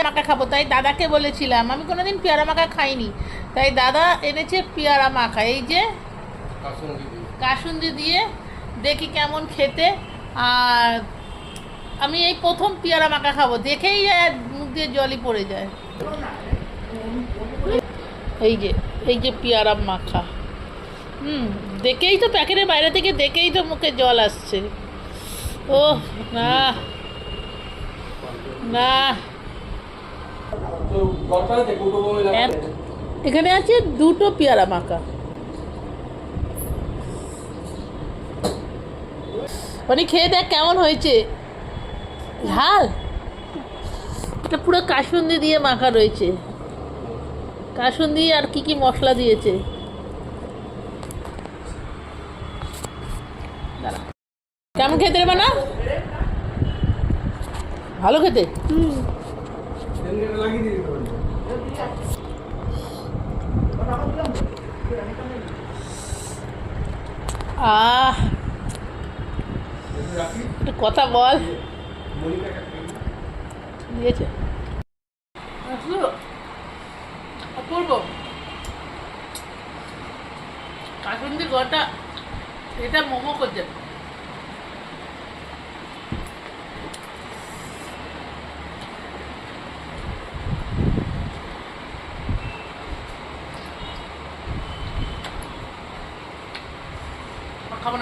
মাখা খাবো, তাই দাদাকে বলেছিলাম, আমি কোনোদিন পেয়ারা মাখা খাইনি, তাই দাদা এনেছে পেয়ারা মাখা। এই যে কাসুন্দি দিয়ে, দেখি কেমন খেতে। আর আমি এই প্রথম পেয়ারা মাখা খাবো, দেখেই মুখ দিয়ে জলই পড়ে যায়। এই যে পেয়ারা মাখা, দেখেই তো, প্যাকেটের বাইরে থেকে দেখেই তো মুখে জল আসছে। ও না না, এখানে আছে দুটো পেয়ারা মাখা। মানে খেয়ে দেখ কেমন হয়েছে। ঝাল, এটা পুরো কাসুন্দি দিয়ে মাখা রয়েছে। কাসুন্দি আর কি কি মশলা দিয়েছে। কেমন খেতে রে বানা? ভালো খেতে। আহ, একটু কথা বল। দিয়েছে অপূর্ব কাসুন্দি গোটা, এটা মোমো করছে।